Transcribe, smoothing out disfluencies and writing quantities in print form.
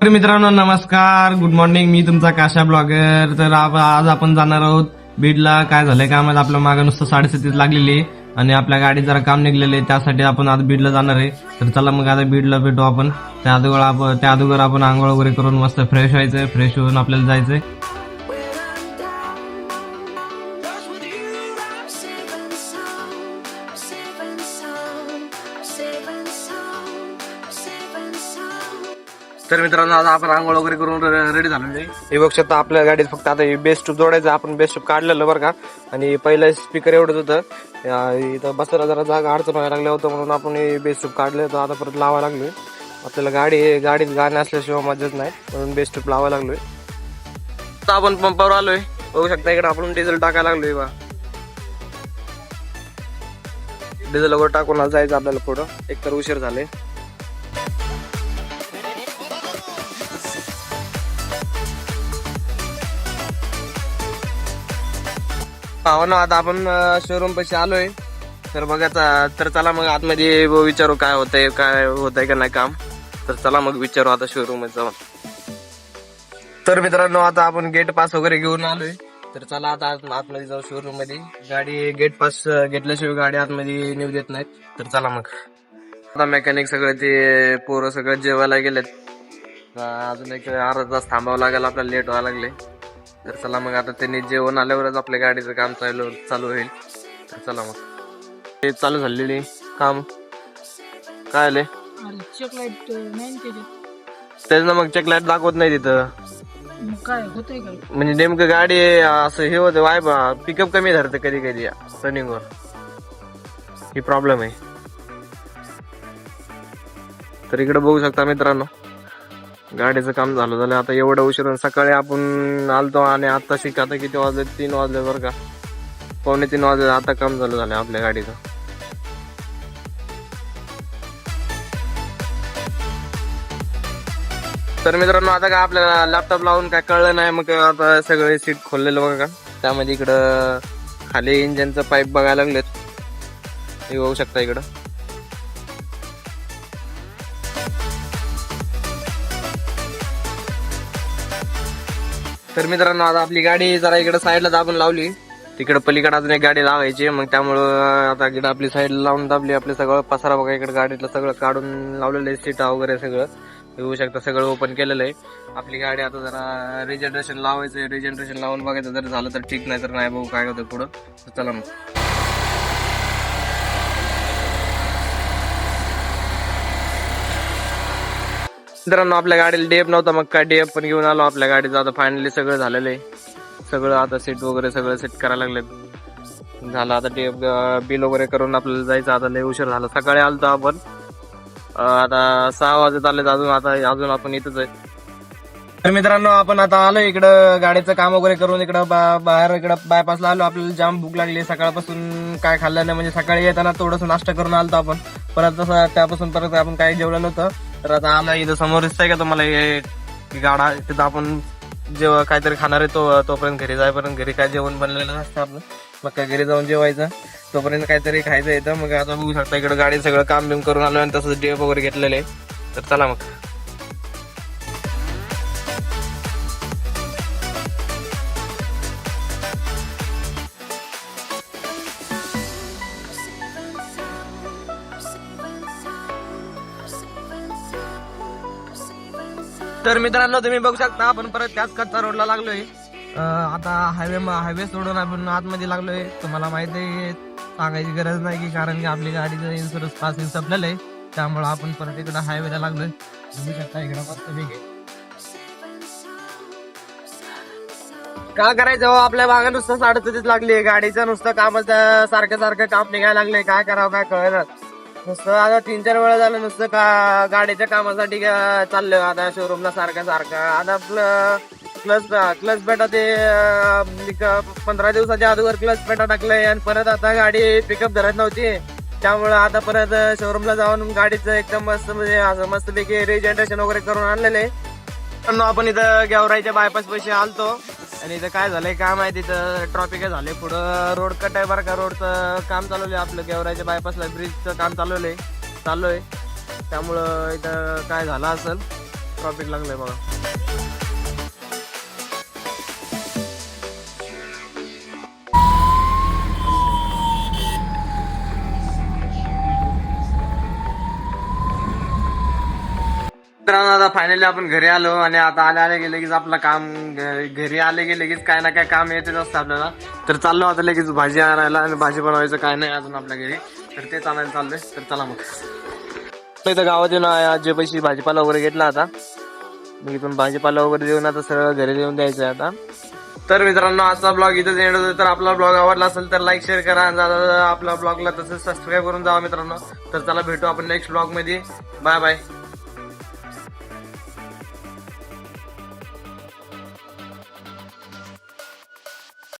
तर मित्रांनो नमस्कार, गुड मॉर्निंग. मी तुमचा काशा ब्लॉगर. तर आज आपण जाणार आहोत बीडला. काय झालंय कामात आपल्या मागे नुसतं 37 लागलेली आणि आपल्या गाडीत जरा काम निघलेले, त्यासाठी आपण आज बीडला जाणार आहे. तर चला मग आता बीडला भेटू आपण. त्या अगोदर आपण आंघोळ वगैरे करून मस्त फ्रेश व्हायचंय. फ्रेश होऊन आपल्याला जायचंय. तर मित्रांनो आता आपण आंघोळ वगैरे करून रेडी झालेलो आहे. हे बघू शकता आपल्या गाडीत फक्त आता बेस ट्यूब जोडायचं. आपण बेस ट्यूब काढलेलं बरं का. आणि पहिलं स्पीकर एवढंच होतं, इथं बसायला जरा जागा अडचण व्हायला लागलं होतं म्हणून आपण बेस ट्यूब काढलं होतं. आता परत लावायला लागलोय. आपल्याला गाडीत गाणे असल्याशिवाय मजाच नाही, म्हणून बेस ट्यूब लावायला लागलोय. आता आपण पंपावर आलोय. बघू शकता इकडे आपण डिझेल टाकायला लागलोय बा. डिझेल वगैरे टाकून जायचं आपल्याला पुढं. एकतर उशीर झाले. हो ना, आता आपण शोरूम पाशी आलोय. तर बघायचा तर चला मग आतमध्ये विचारू काय होतंय का नाही काम. तर चला मग विचारू आता शोरूम मध्ये जाऊन. तर मित्रांनो आता आपण गेट पास वगैरे घेऊन आलोय. तर चला आता आतमध्ये जाऊ शोरूम मध्ये. गाडी गेट पास घेतल्याशिवाय गाडी आतमध्ये नेऊ देत नाहीत. तर चला मग. आता मेकॅनिक सगळे ते पोरं सगळे जेवायला गेलेत. अजून एक अर्धा तास थांबावं लागेल, आपल्याला लेट व्हायला लागले. तर चला मग आता त्यांनी जेवण आल्यावरच आपल्या गाडीचं काम चालू होईल. तर चला मग. ते चालू झालेली काम काय आले चॉकलेट नाही त्याचं मग चेक लाईट दाखवत नाही तिथं. काय होतंय काय? म्हणजे नेमकं गाडी असं हे होतं वाय पिकअप कमी धरते कधी कधी रनिंग वर. ही प्रॉब्लेम आहे. तर इकडे बघू शकता मित्रांनो गाडीचं काम झालं. आता एवढं उशीर सकाळी आपण आलतो आणि आता आता किती वाजले? 3 वाजले बरं का. 2:45 वाजले. आता काम चालू झालं आपल्या गाडीचं. तर मित्रांनो आता काय आपल्याला लॅपटॉप लावून काय कळलं नाही. मग आता सगळे सीट खोललेलं बघा का. त्यामध्ये इकडं खाली इंजनचं पाईप बघायला लागलेत. हे बघू शकता इकडं. तर मित्रांनो आता आपली गाडी जरा इकडे साईडला दाबून लावली. तिकडे पलीकडे अजून एक गाडी लावायची. मग त्यामुळं आता इकडे आपली साईडला लावून दाबली. आपले सगळं पसारा बघा इकडे गाडीतलं सगळं काढून लावलेलं आहे. सीटा वगैरे सगळं येऊ शकता. सगळं ओपन केलेलं आहे. आपली गाडी आता जरा रिजनरेशन लावायचं. रिजनरेशन लावून बघायचं, जर झालं तर ठीक, नाही तर नाही बघू काय होतं पुढं. चला मग. मित्रांनो आपल्या गाडीला डीएफ नव्हता, मग काय डीएफ पण घेऊन आलो आपल्या गाडीचं. आता फायनली सगळं झालेलं आहे. सगळं आता सीट वगैरे सगळं सेट करायला लागलेत. झालं आता डीएफ बिल वगैरे करून आपल्याला जायचं. आता लय उशीर झाला. सकाळी आलतो आपण. आता 6 वाजत आले. अजून आपण इथंच आहे. तर मित्रांनो आपण आता आलो इकडं गाडीचं काम वगैरे करून. इकडं बाहेर इकडं बायपासला आलो. आपल्याला जाम भूक लागली. सकाळपासून काय खाल्लं नाही. म्हणजे सकाळी येताना थोडंसं नाश्ता करून आलतो आपण. परत तसं त्यापासून परत आपण काही जेवलं नव्हतं. तर आता आम्हाला इथं समोर दिसतंय का तुम्हाला हे गाडा. तिथं आपण जेव्हा काहीतरी खाणार आहे तोपर्यंत घरी जाईपर्यंत घरी काय जेवण बनलेलं नसतं आपलं. मग काय घरी जाऊन जेवायचं. तोपर्यंत काहीतरी खायचं येतं. मग आता बघू शकता इकडे गाडी सगळं काम बिम करून आलो आणि तसंच डीएफ वगैरे घेतलेलं आहे. तर चला मग. तर मित्रांनो तुम्ही बघू शकता आपण परत त्याच कच्चा रोडला लागलोय. आता हायवे सोडून आपण आतमध्ये लागलोय. तुम्हाला माहिती आहे सांगायची गरज नाही की, कारण की आपली गाडीचं इन्शुरन्स पासिंग संपलेलं आहे. त्यामुळे आपण परत इकडे हायवेला लागलोय. तुम्ही शकता इकडे मस्त वेगळे काय करायचं हो. आपल्या भागात नुसतं 37 लागली. गाडीचं नुसतं कामाचं सारखं काम निघायला लागले. काय करावं काय कळलं नुसतं. आता 3-4 वेळा झालं नुसतं गाडीच्या कामासाठी चाललोय आता शोरूमला सारखं. आता आपलं क्लच पेटा ते 15 दिवसाच्या अगोदर क्लच पेटा टाकलंय. आणि परत आता गाडी पिकअप धरत नव्हती. त्यामुळे आता परत शोरूमला जाऊन गाडीचं एकदम मस्त म्हणजे असं मस्तपैकी रिजनरेशन वगैरे करून आणलेलं आहे. आपण इथं गेवराईच्या बायपास पैसे आलतो. आणि इथं काय झालंय काय माहिती, इथं ट्रॉफिक झाले. पुढं रोड कट आहे बरं का. रोडचं काम चालवलंय आपलं गेवराईच्या बायपासला. ब्रिजचं काम चालू आहे. त्यामुळं इथं काय झालं असेल. ट्रॉफिक लागलंय बघा. मित्रांनो आता फायनली आपण घरी आलो आणि आता आले गेले लगेच आपलं काम घरी आले की लगेच काय ना काय काम येतेच असतं आपल्याला. तर चाललो आता लगेच भाजी आणायला आणि भाजी बनवायचं काय नाही अजून आपल्या घरी, तर तेच आणायला चाललोय. तर चला मग. इथं गावात येऊन आजी पैसे भाजीपाला वगैरे घेतला आता. मग इथून भाजीपाला वगैरे देऊन आता सरळ घरी देऊन द्यायचं आहे आता. तर मित्रांनो आजचा ब्लॉग इथंच एंड होतो. तर आपला ब्लॉग आवडला असेल तर लाईक शेअर करा आणि आपल्या ब्लॉगला तसंच सबस्क्राईब करून जावा मित्रांनो. तर चला भेटू आपण नेक्स्ट ब्लॉग मध्ये. Bye bye.